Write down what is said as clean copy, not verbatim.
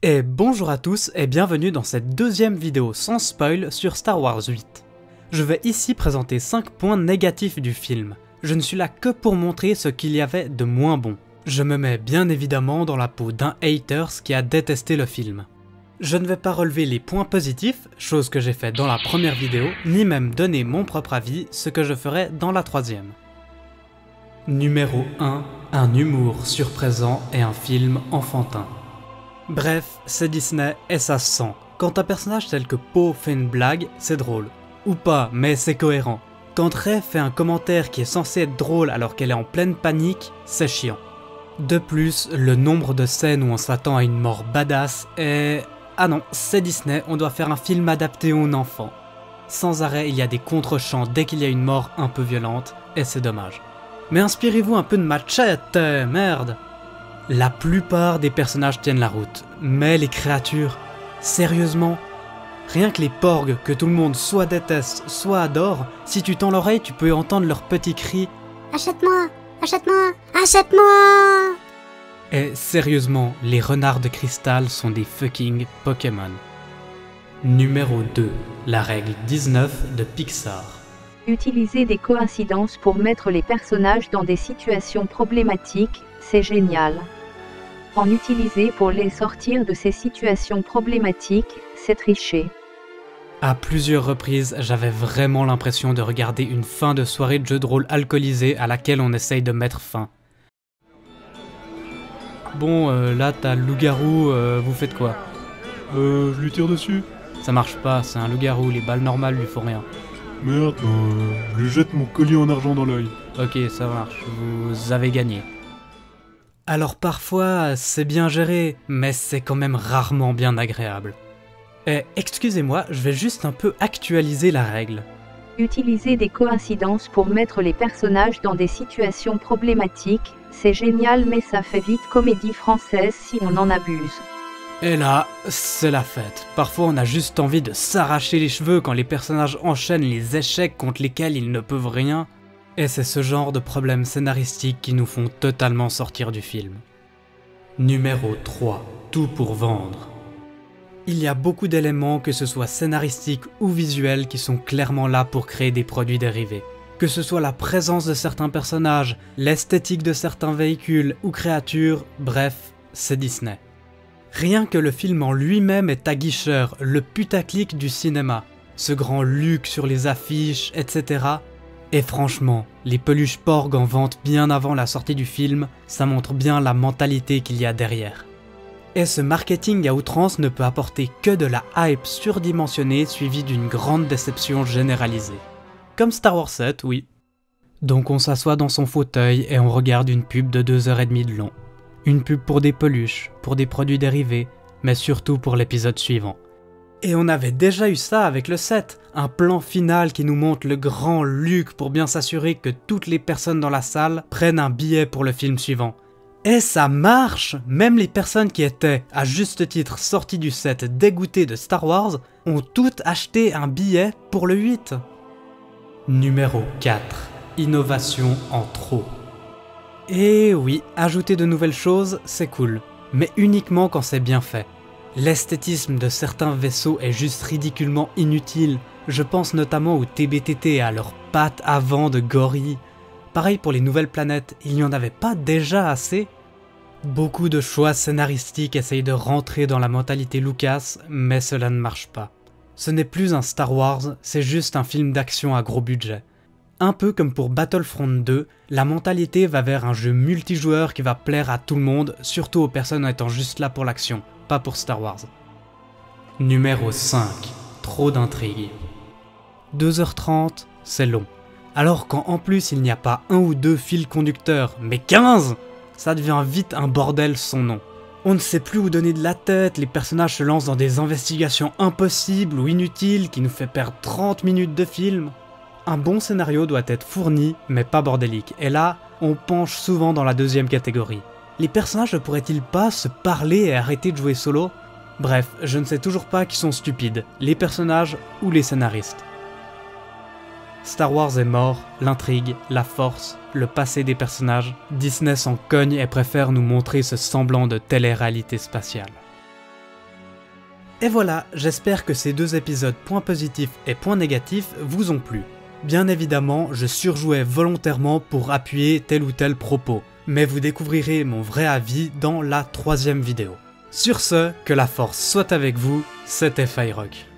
Et bonjour à tous et bienvenue dans cette deuxième vidéo sans spoil sur Star Wars 8. Je vais ici présenter 5 points négatifs du film. Je ne suis là que pour montrer ce qu'il y avait de moins bon. Je me mets bien évidemment dans la peau d'un haters qui a détesté le film. Je ne vais pas relever les points positifs, chose que j'ai fait dans la première vidéo, ni même donner mon propre avis, ce que je ferai dans la troisième. Numéro 1, un humour surprésent et un film enfantin. Bref, c'est Disney et ça se sent. Quand un personnage tel que Poe fait une blague, c'est drôle. Ou pas, mais c'est cohérent. Quand Rey fait un commentaire qui est censé être drôle alors qu'elle est en pleine panique, c'est chiant. De plus, le nombre de scènes où on s'attend à une mort badass est... Ah non, c'est Disney, on doit faire un film adapté aux enfants. Sans arrêt, il y a des contre-champs dès qu'il y a une mort un peu violente, et c'est dommage. Mais inspirez-vous un peu de Machete, merde! La plupart des personnages tiennent la route, mais les créatures, sérieusement, rien que les porgs que tout le monde soit déteste, soit adore, si tu tends l'oreille, tu peux entendre leurs petits cris « Achète-moi! Achète-moi! Achète-moi » Et sérieusement, les renards de cristal sont des fucking Pokémon. Numéro 2. La règle 19 de Pixar. Utiliser des coïncidences pour mettre les personnages dans des situations problématiques, c'est génial. En utiliser pour les sortir de ces situations problématiques, c'est tricher. À plusieurs reprises, j'avais vraiment l'impression de regarder une fin de soirée de jeu de rôle alcoolisé à laquelle on essaye de mettre fin. Bon, là t'as le loup-garou, vous faites quoi? Je lui tire dessus. Ça marche pas, c'est un loup-garou, les balles normales lui font rien. Merde, je lui jette mon collier en argent dans l'œil. Ok, ça marche, vous avez gagné. Alors parfois, c'est bien géré, mais c'est quand même rarement bien agréable. Et excusez-moi, je vais juste un peu actualiser la règle. Utiliser des coïncidences pour mettre les personnages dans des situations problématiques, c'est génial mais ça fait vite comédie française si on en abuse. Et là, c'est la fête. Parfois on a juste envie de s'arracher les cheveux quand les personnages enchaînent les échecs contre lesquels ils ne peuvent rien. Et c'est ce genre de problèmes scénaristiques qui nous font totalement sortir du film. Numéro 3. Tout pour vendre. Il y a beaucoup d'éléments, que ce soit scénaristiques ou visuels, qui sont clairement là pour créer des produits dérivés. Que ce soit la présence de certains personnages, l'esthétique de certains véhicules ou créatures, bref, c'est Disney. Rien que le film en lui-même est aguicheur, le putaclic du cinéma. Ce grand luxe sur les affiches, etc. Et franchement, les peluches Porg en vente bien avant la sortie du film, ça montre bien la mentalité qu'il y a derrière. Et ce marketing à outrance ne peut apporter que de la hype surdimensionnée suivie d'une grande déception généralisée. Comme Star Wars 7, oui. Donc on s'assoit dans son fauteuil et on regarde une pub de 2h30 de long. Une pub pour des peluches, pour des produits dérivés, mais surtout pour l'épisode suivant. Et on avait déjà eu ça avec le 7, un plan final qui nous montre le grand Luke pour bien s'assurer que toutes les personnes dans la salle prennent un billet pour le film suivant. Et ça marche! Même les personnes qui étaient, à juste titre, sorties du 7 dégoûtées de Star Wars, ont toutes acheté un billet pour le 8. Numéro 4. Innovation en trop. Et oui, ajouter de nouvelles choses, c'est cool, mais uniquement quand c'est bien fait. L'esthétisme de certains vaisseaux est juste ridiculement inutile, je pense notamment aux TBTT et à leurs pattes avant de gorilles. Pareil pour les nouvelles planètes, il n'y en avait pas déjà assez? Beaucoup de choix scénaristiques essayent de rentrer dans la mentalité Lucas, mais cela ne marche pas. Ce n'est plus un Star Wars, c'est juste un film d'action à gros budget. Un peu comme pour Battlefront 2, la mentalité va vers un jeu multijoueur qui va plaire à tout le monde, surtout aux personnes étant juste là pour l'action, pas pour Star Wars. Numéro 5. Trop d'intrigue. 2h30, c'est long. Alors quand en plus il n'y a pas un ou deux fils conducteurs, mais 15, ça devient vite un bordel sans nom. On ne sait plus où donner de la tête, les personnages se lancent dans des investigations impossibles ou inutiles qui nous fait perdre 30 minutes de film. Un bon scénario doit être fourni, mais pas bordélique, et là, on penche souvent dans la deuxième catégorie. Les personnages ne pourraient-ils pas se parler et arrêter de jouer solo? Bref, je ne sais toujours pas qui sont stupides, les personnages ou les scénaristes. Star Wars est mort, l'intrigue, la force, le passé des personnages, Disney s'en cogne et préfère nous montrer ce semblant de télé-réalité spatiale. Et voilà, j'espère que ces 2 épisodes points positifs et points négatifs vous ont plu. Bien évidemment, je surjouais volontairement pour appuyer tel ou tel propos, mais vous découvrirez mon vrai avis dans la 3e vidéo. Sur ce, que la force soit avec vous, c'était Firerock.